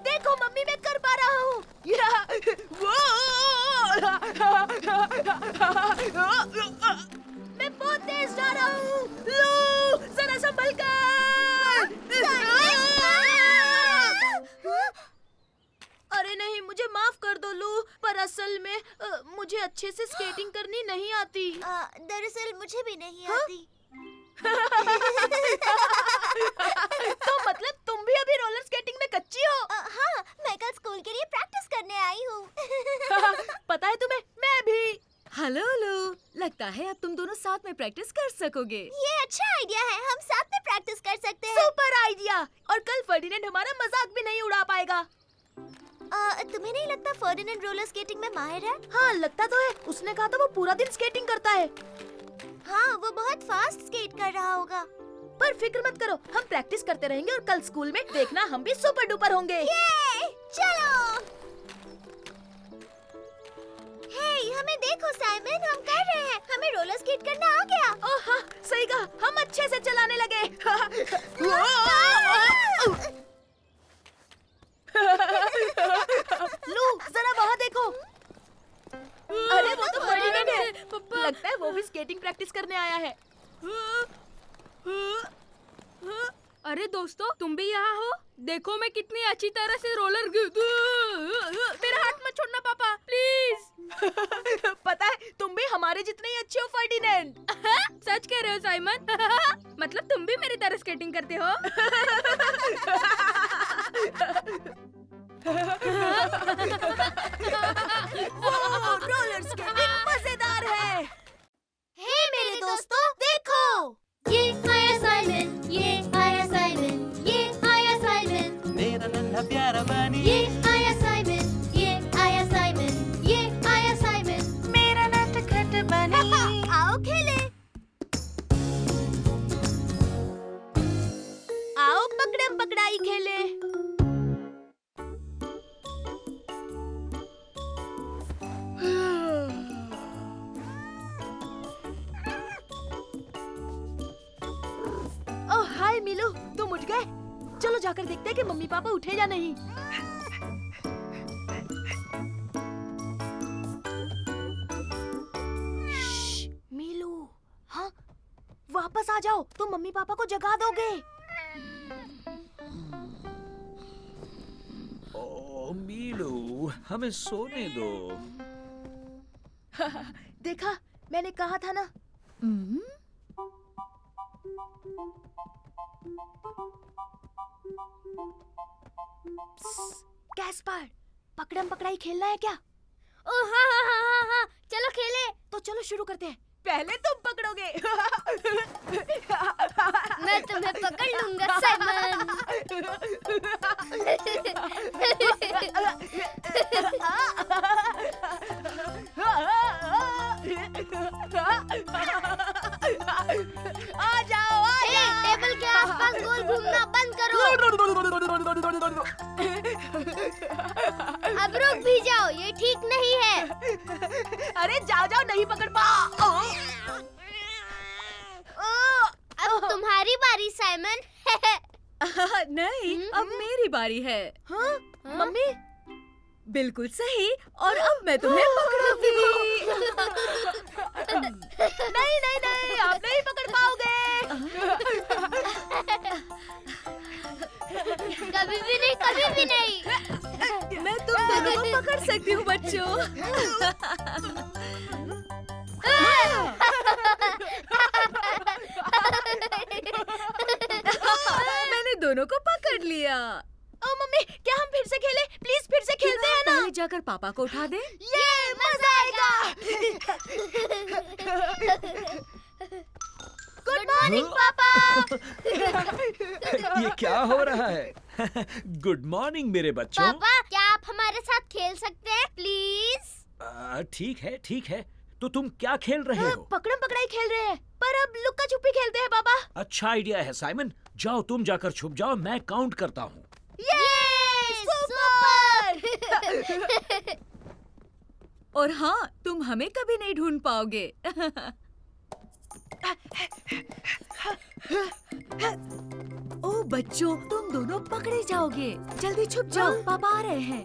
देखो मम्मी, मैं कर पा रहा हूँ। मैं बहुत तेज जा रहा हूँ। लो, जरा संभल कर। अरे नहीं, मुझे माफ कर दो लू, पर असल में मुझे अच्छे से स्केटिंग करनी नहीं आती। दरअसल मुझे भी नहीं हाँ? आती। तो मतलब तुम भी अभी रोलर स्केटिंग में कच्ची हो? हाँ, मैं कल स्कूल के लिए प्रैक्टिस करने आई हूँ। पता है तुम्हें, मैं भी। हेलो लू, लगता है अब तुम दोनों साथ में प्रैक्टिस कर सकोगे। ये अच्छा आइडिया है, हम साथ में प्रैक्टिस कर सकते हैं। Super idea. और कल फर्डिनेंड हमारा मजाक भी नहीं उड़ा पाएगा। तुम्हें नहीं लगता फर्डिनेंड रोलर स्केटिंग में माहिर है? हाँ लगता तो है, उसने कहा था वो पूरा दिन स्केटिंग करता है। हाँ, वो बहुत फास्ट स्केट कर रहा होगा। पर फिक्र मत करो, हम प्रैक्टिस करते रहेंगे और कल स्कूल में देखना हम भी सुपर डुपर होंगे। ये, चलो। हे, हमें देखो साइमन, हम कर रहे हैं। हमें रोलर स्केट करना आ गया। ओह हाँ, सही कहा, हम अच्छे से चलाने लगे। लू, जरा वहाँ देखो। अरे वो तो फर्डिनेंड है। लगता है वो भी स्केटिंग प्रैक्टिस करने आया है। अरे दोस्तों, तुम भी यहाँ हो? देखो मैं कितनी अच्छी तरह से रोलर मेरा हाथ मत छोड़ना पापा, प्लीज। पता है, तुम भी हमारे जितने ही अच्छे हो फर्डिनेंड। सच कह रहे हो साइमन? मतलब तुम भी मेरी तरह स्केटिंग करते हो? रोलर स्केटिंग मजेदार है। हे मेरे दोस्तों, देखो। ये आया साइमन, ये आया साइमन, ये आया साइमन। मेरा नन्हा प्यारा बनी। ये आया साइमन, ये आया साइमन, ये आया साइमन। मेरा नटखट बनी। आओ खेले। आओ पकड़म पकड़ाई खेले। ओह हाय मिलू, तुम उठ गए? चलो जाकर देखते हैं कि मम्मी पापा उठे या नहीं। श्श, मिलू, हाँ वापस आ जाओ, तुम मम्मी पापा को जगा दोगे। ओ मीलू, हमें सोने दो। देखा, मैंने कहा था ना। कैस्पर, पकड़म पकड़ाई खेलना है क्या? ओ हाँ हाँ हाँ हाँ हाँ, चलो खेले। तो चलो शुरू करते हैं। पहले तुम पकड़ोगे। मैं तुम्हें पकड़ लूंगा साइमन। आ जाओ, आ हे, जाओ। टेबल के आसपास गोल घूमना बंद करो। अब रुक भी जाओ, ये ठीक नहीं है। अरे जाओ जाओ, नहीं पकड़ पा। अब तुम्हारी बारी साइमन। नहीं, अब मेरी बारी है। हाँ? मम्मी, बिल्कुल सही। और अब मैं तुम्हें पकड़ूंगी। नहीं नहीं नहीं, आप नहीं पकड़ पाओगे। कभी भी नहीं, कभी भी नहीं। मैं तुम दोनों को पकड़ सकती हूँ बच्चों। मैंने दोनों को पकड़ लिया। ओ मम्मी, क्या हम फिर से खेलें? प्लीज फिर से खेलते हैं ना। पहले जाकर पापा को उठा दे। ये मजा आएगा। गुड मॉर्निंग पापा। ये क्या हो रहा है? गुड मॉर्निंग मेरे बच्चों। पापा, क्या आप हमारे साथ खेल सकते हैं प्लीज? ठीक है। तो तुम क्या खेल रहे हो? पकड़म पकड़ाई खेल रहे हैं, पर अब लुक्का छुपी खेलते हैं पापा। अच्छा आइडिया है साइमन। जाओ तुम जाकर छुप जाओ, मैं काउंट करता हूँ। ये और हाँ, तुम हमें कभी नहीं ढूंढ पाओगे। ओ बच्चों, तुम दोनों पकड़े जाओगे। जल्दी छुप जाओ, पापा आ रहे हैं।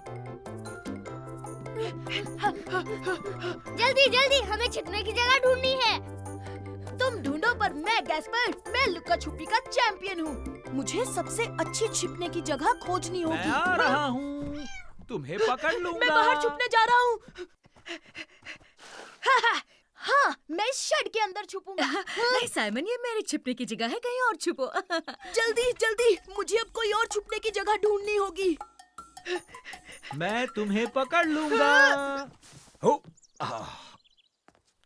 जल्दी जल्दी, हमें छिपने की जगह ढूंढनी है। तुम ढूंढो, पर मैं गैस्पर, मैं लुका छुपी का चैंपियन हूँ। मुझे सबसे अच्छी छिपने की जगह खोजनी मैं होगी। आ रहा हूँ, तुम्हें पकड़ लूंगा। मैं बाहर छुपने जा रहा हूँ। हाँ, मैं इस शेड के अंदर छुपूंगा। नहीं साइमन, ये मेरी छिपने की जगह है, कहीं और छुपो। जल्दी जल्दी, मुझे अब कोई और छुपने की जगह ढूंढनी होगी। मैं तुम्हें पकड़ लूंगा। हो,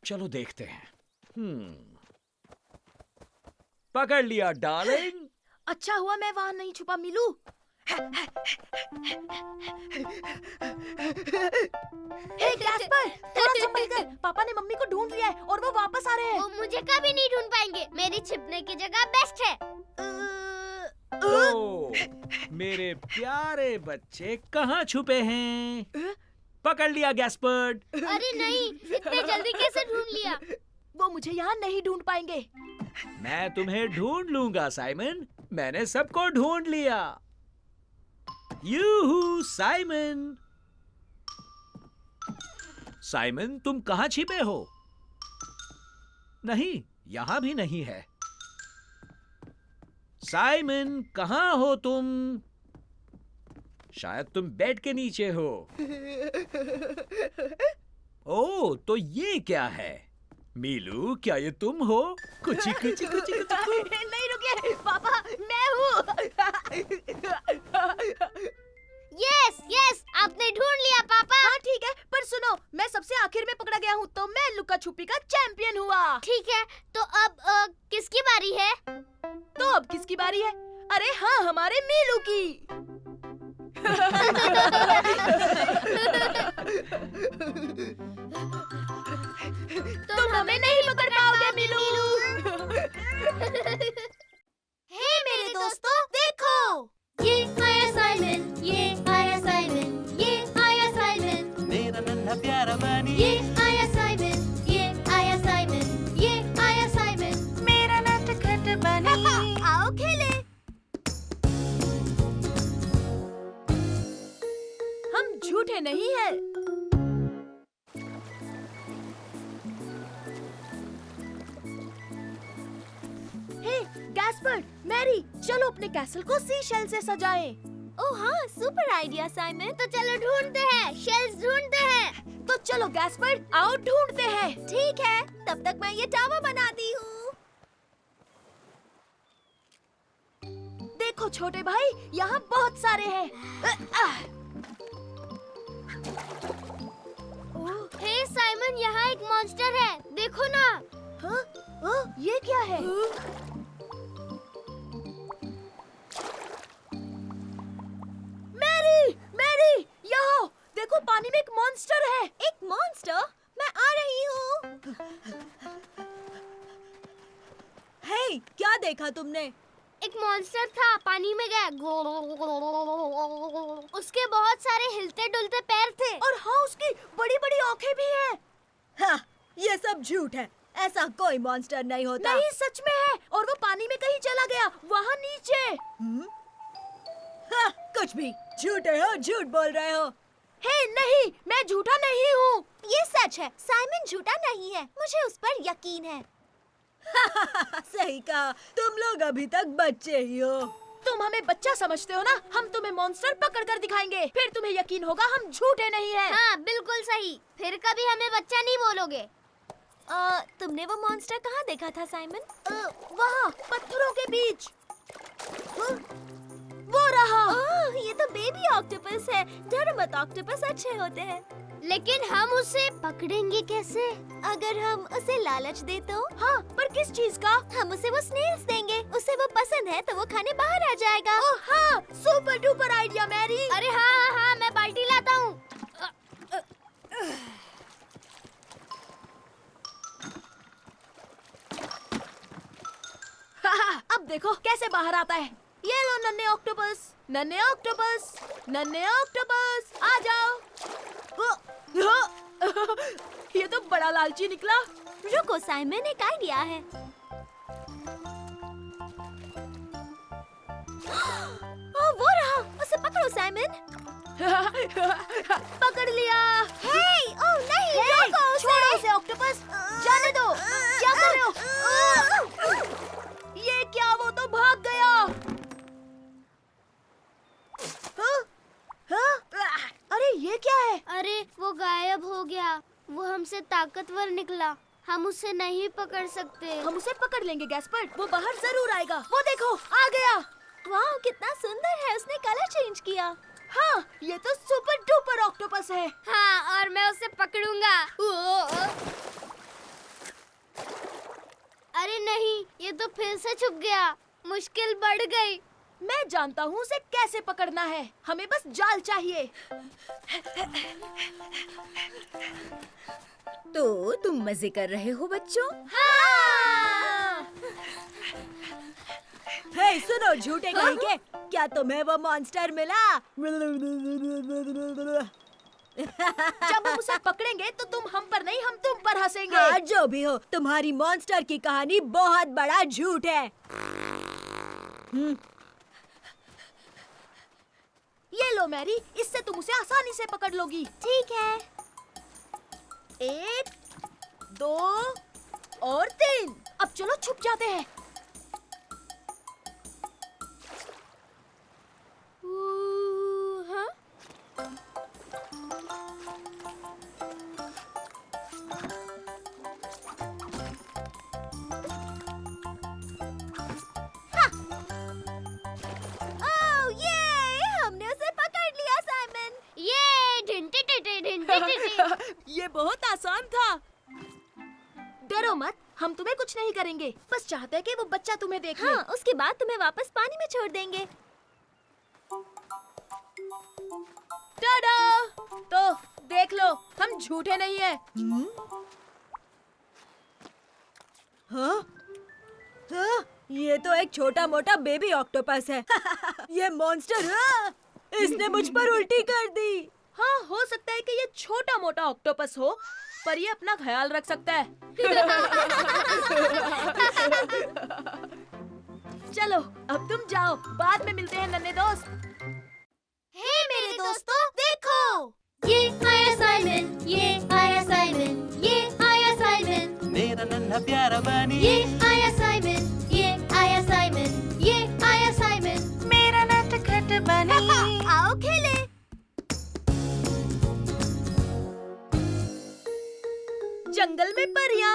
चलो देखते हैं। पकड़ लिया डार्लिंग। अच्छा हुआ मैं वहाँ नहीं छुपा, मिलू। हे गैस्पर, थोड़ा संभल कर। पापा ने मम्मी को ढूंढ लिया है और वो वापस आ रहे हैं। वो मुझे कभी नहीं ढूंढ पाएंगे। मेरी छिपने की जगह बेस्ट है। ओ, मेरे प्यारे बच्चे कहाँ छुपे हैं? पकड़ लिया गैस्पर्ड। अरे नहीं, इतने जल्दी कैसे ढूंढ लिया? वो मुझे यहाँ नहीं ढूंढ पाएंगे। मैं तुम्हें ढूंढ लूंगा साइमन। मैंने सबको ढूंढ लिया। यूहू साइमन। साइमन, तुम कहाँ छिपे हो? नहीं, यहाँ भी नहीं है। साइमन, कहाँ हो तुम? शायद तुम बेड के नीचे हो। ओह, तो ये क्या है? मीलू, क्या ये तुम हो? कुची कुची कुची कुची। नहीं रुकिए पापा, मैं हूँ। यस यस, आपने ढूंढ लिया पापा। हाँ ठीक है, पर सुनो, मैं सबसे आखिर में पकड़ा गया हूँ, तो मैं लुका छुपी का चैंपियन हुआ। ठीक है, तो अब किसकी बारी है? तो अब किसकी बारी है? अरे हाँ, हमारे मीलू की। तुम हमें नहीं पकड़ पाओगे मीलू। हे मेरे दोस्तों, देखो, ये आया साइमन, ये आया साइमन, ये आया साइमन, मेरा नन्हा प्यारा बनी, ये आया साइमन, ये आया साइमन, ये आया साइमन। मेरा नटखट बनी। आओ खेले। हम झूठे नहीं हैं। हे गैस्पर्ड, मैरी, चलो अपने कैसल को सी शेल से सजाएं। ओह हाँ, सुपर आइडिया साइमन। तो चलो ढूंढते हैं, शेल्स ढूंढते हैं। तो चलो गैस्पर्ड, आओ ढूंढते हैं। ठीक है, तब तक मैं ये टावर बनाती हूँ। देखो छोटे भाई, यहाँ बहुत सारे हैं। हे साइमन, यहाँ एक मॉन्स्टर है, देखो ना। हाँ? हाँ, ये क्या है? मैरी, मैरी, यहाँ देखो, पानी में एक मॉन्स्टर है। एक मॉन्स्टर? मैं आ रही हूँ। हे, क्या देखा तुमने? एक मॉन्स्टर था, पानी में गया। उसके बहुत सारे हिलते डुलते पैर थे। और हाँ, उसकी बड़ी बड़ी आंखें भी हैं। हाँ, ये सब झूठ है। ऐसा कोई मॉन्स्टर नहीं होता। नहीं, सच में है। और वो पानी में कहीं चला गया, वहाँ नीचे। हाँ, कुछ भी झूठे हो, झूठ बोल रहे हो। हे नहीं, मैं झूठा नहीं हूँ। ये सच है, साइमन झूठा नहीं है, मुझे उस पर यकीन है। सही कहा, तुम लोग अभी तक बच्चे ही हो। तुम हमें बच्चा समझते हो ना? हम तुम्हें मॉन्स्टर पकड़ कर दिखाएंगे, फिर तुम्हें यकीन होगा हम झूठे नहीं हैं। हाँ, बिल्कुल सही। फिर कभी हमें बच्चा नहीं बोलोगे। तुमने वो मॉन्स्टर कहाँ देखा था साइमन? वहाँ पत्थरों के बीच। वो रहा। ये तो बेबी ऑक्टोपस है। डरो मत, ऑक्टोपस अच्छे होते हैं। लेकिन हम उसे पकड़ेंगे कैसे? अगर हम उसे लालच दे तो? हाँ, पर किस चीज का? हम उसे वो स्नेल्स देंगे। उसे वो पसंद है तो वो खाने बाहर आ जाएगा। ओह हाँ, सुपर डुपर आइडिया मैरी। अरे हाँ हाँ हाँ, मैं बाल्टी लाता हूँ। अब देखो कैसे बाहर आता है। ये लो नन्हे ऑक्टोपस, नन्हे ऑक्टोपस, नन्हे ऑक्टोपस, आ जाओ। ये तो बड़ा लालची निकला। रुको साइमन, एक आइडिया है। वो रहा, उसे पकड़ो साइमन। पकड़ लिया। ओह नहीं, रोको उसे। छोड़ो उसे ऑक्टोपस, जाने दो। क्या कर रहे हो? ये क्या, वो तो भाग गया। अरे ये क्या है? अरे वो गायब हो गया। वो हमसे ताकतवर निकला। हम उसे नहीं पकड़ सकते। हम उसे पकड़ लेंगे गैस्पर, वो बाहर जरूर आएगा। वो देखो, आ गया। वाह, कितना सुंदर है। उसने कलर चेंज किया। हाँ, ये तो सुपर डुपर ऑक्टोपस है। हाँ, और मैं उसे पकड़ूंगा। अरे नहीं, ये तो फिर से छुप गया। मुश्किल बढ़ गई। मैं जानता हूँ उसे कैसे पकड़ना है। हमें बस जाल चाहिए। तो तुम मजे कर रहे हो बच्चों? हे सुनो झूठे कहीं के, क्या तुम्हें वो मॉन्स्टर मिला? जब हम उसे पकड़ेंगे तो तुम हम पर नहीं, हम तुम पर हंसेंगे। हाँ, जो भी हो, तुम्हारी मॉन्स्टर की कहानी बहुत बड़ा झूठ है। ये लो मैरी, इससे तुम उसे आसानी से पकड़ लोगी। ठीक है। 1, 2 और 3। अब चलो छुप जाते हैं। हाँ? ओह ये, हमने उसे पकड़ लिया साइमन। ये ढिंटी टिटी ढिंटी टिटी। ये बहुत आसान था। डरो मत, हम तुम्हें कुछ नहीं करेंगे। बस चाहते हैं कि वो बच्चा तुम्हें देख ले। हाँ, उसके बाद तुम्हें वापस पानी में छोड़ देंगे। टाडा! तो देख लो, हम झूठे नहीं हैं। हाँ? हाँ? ये तो एक छोटा मोटा बेबी ऑक्टोपस है। ये मॉन्स्टर, हाँ, इसने मुझ पर उल्टी कर दी। हाँ, हो सकता है कि ये छोटा मोटा ऑक्टोपस हो, पर ये अपना ख्याल रख सकता है। चलो, अब तुम जाओ, बाद में मिलते हैं नन्हे दोस्त। हे मेरे दोस्तों, देखो। ये आया साइमन, ये आया साइमन, ये आया साइमन, मेरा नन्हा प्यारा बनी, ये आया साइमन, ये आया साइमन, ये आया साइमन। मेरा नटखट बनी। आओ खेले। जंगल में परियां।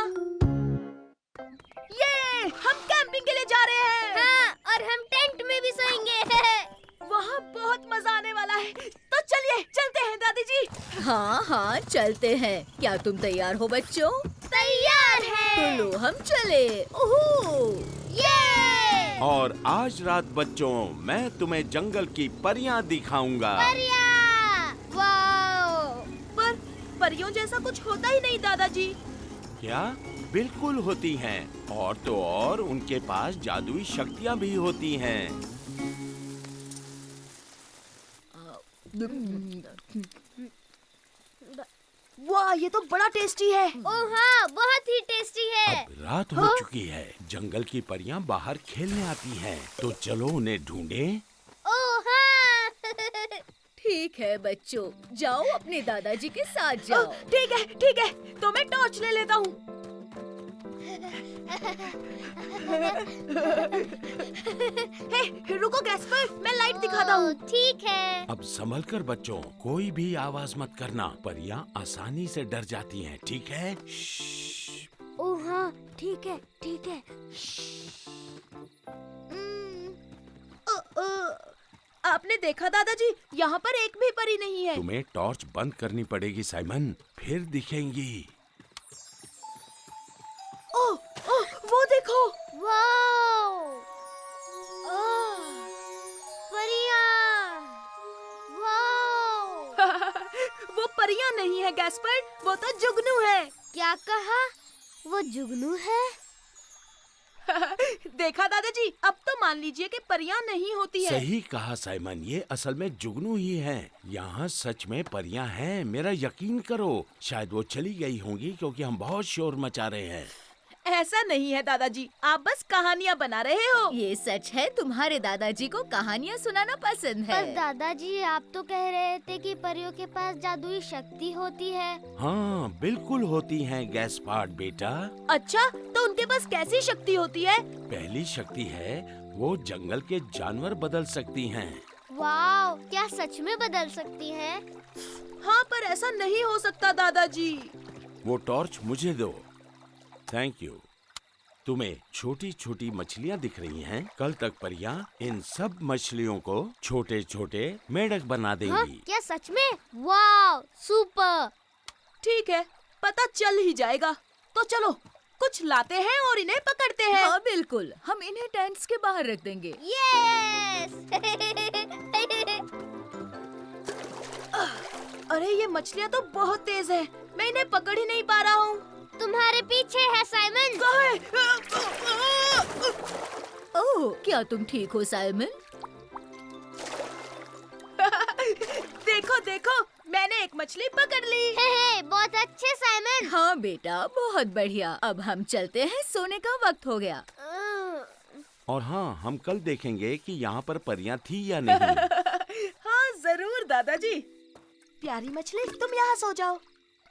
ये हम कैंपिंग के लिए जा रहे हैं। हाँ, और हम टेंट में भी सोएंगे। वहाँ बहुत मजा आने वाला है। तो चलिए, चलते हैं दादी जी। हाँ हाँ, चलते हैं। क्या तुम तैयार हो बच्चों? तैयार तो है। लो हम चले। ओहो! ये और आज रात बच्चों, मैं तुम्हें जंगल की परियां दिखाऊंगा। परिया। वाओ। पर परियों जैसा कुछ होता ही नहीं दादाजी। क्या? बिल्कुल होती हैं। और तो और उनके पास जादुई शक्तियां भी होती हैं। वाह, ये तो बड़ा टेस्टी है। ओह हाँ, बहुत ही टेस्टी है। अब रात हो चुकी है। जंगल की परियां बाहर खेलने आती हैं। तो चलो उन्हें ढूंढें। ओह हाँ। ठीक है बच्चों, जाओ अपने दादाजी के साथ जाओ। ठीक है, ठीक है। तो मैं टॉर्च ले लेता हूँ। हे, रुको गैस्पर, मैं लाइट दिखाता हूँ। ठीक है। अब संभल कर बच्चों, कोई भी आवाज मत करना। परियां आसानी से डर जाती हैं, ठीक है? श्श्श। ओह हाँ, ठीक है, ठीक है। आपने देखा दादाजी, यहाँ पर एक भी परी नहीं है। तुम्हें टॉर्च बंद करनी पड़ेगी साइमन, फिर दिखेंगी। ओह, ओह, वो देखो। वाओ। ओह, परिया। वाओ। वो परियां नहीं है गैस्पर, वो तो जुगनू है। क्या कहा? वो जुगनू है? देखा दादाजी, अब तो मान लीजिए कि परियां नहीं होती है। सही कहा साइमन, ये असल में जुगनू ही हैं। यहाँ सच में परियां हैं, मेरा यकीन करो। शायद वो चली गई होंगी क्योंकि हम बहुत शोर मचा रहे हैं। ऐसा नहीं है दादाजी, आप बस कहानियाँ बना रहे हो। ये सच है, तुम्हारे दादाजी को कहानियाँ सुनाना पसंद है। पर दादाजी आप तो कह रहे थे कि परियों के पास जादुई शक्ति होती है। हाँ बिल्कुल होती हैं गैस्पार्ड बेटा। अच्छा, तो उनके पास कैसी शक्ति होती है? पहली शक्ति है वो जंगल के जानवर बदल सकती हैं। वाओ, क्या सच में बदल सकती हैं? हाँ, पर ऐसा नहीं हो सकता दादाजी। वो टॉर्च मुझे दो। Thank you. तुम्हें छोटी छोटी मछलियाँ दिख रही हैं। कल तक परियां इन सब मछलियों को छोटे छोटे मेढक बना हाँ, देंगी। क्या सच में? Wow, super. ठीक है, पता चल ही जाएगा। तो चलो कुछ लाते हैं और इन्हें पकड़ते हैं। हाँ बिल्कुल, हम इन्हें टेंट्स के बाहर रख देंगे। यस। अरे ये मछलियाँ तो बहुत तेज है, मैं इन्हें पकड़ ही नहीं पा रहा हूँ। तुम्हारे पीछे है साइमन। ओह, क्या तुम ठीक हो साइमन? देखो देखो, मैंने एक मछली पकड़ ली। हे, बहुत अच्छे साइमन। हाँ बेटा, बहुत बढ़िया। अब हम चलते हैं, सोने का वक्त हो गया। और हाँ, हम कल देखेंगे कि यहाँ पर परियां थी या नहीं। हाँ जरूर दादाजी। प्यारी मछली, तुम यहाँ सो जाओ।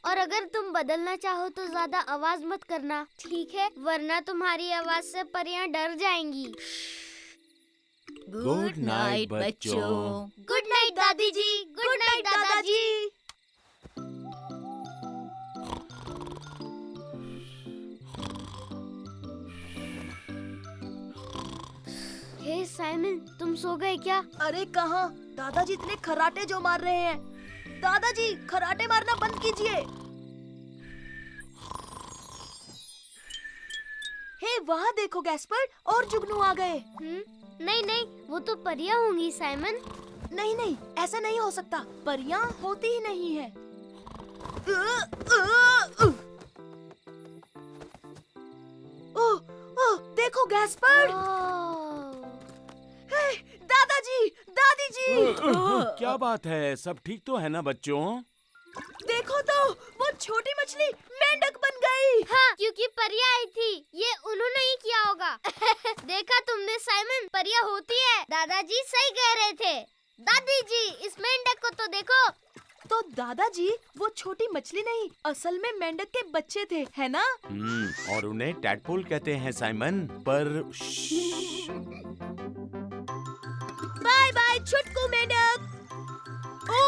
और अगर तुम बदलना चाहो तो ज्यादा आवाज मत करना, ठीक है? वरना तुम्हारी आवाज से परियां डर जाएंगी। गुड नाइट बच्चों। गुड नाइट दादी जी। गुड नाइट दादाजी। हे साइमन, तुम सो गए क्या? अरे कहाँ, दादाजी इतने खराटे जो मार रहे हैं। दादाजी, खराटे मारना बंद कीजिए। हे वहाँ देखो गैस्पर्ड, और जुगनू आ गए। नहीं नहीं, वो तो परियां होंगी साइमन। नहीं नहीं, ऐसा नहीं हो सकता, परियां होती ही नहीं है। ओह, ओह, देखो गैस्पर्ड। हे, दादाजी, दादी जी। क्या बात है, सब ठीक तो है ना बच्चों? देखो तो, वो छोटी मछली मेंढक बन गई। हाँ, क्योंकि परियां आई थी। ये उन्होंने ही किया होगा। देखा तुमने साइमन, परियां होती है। दादाजी सही कह रहे थे। दादी जी, इस मेंढक को तो देखो। तो दादाजी, वो छोटी मछली नहीं, असल में मेंढक के बच्चे थे, है ना? और उन्हें टैडपोल कहते हैं साइमन। पर बाय बाय छुटकू मेंढक। ओ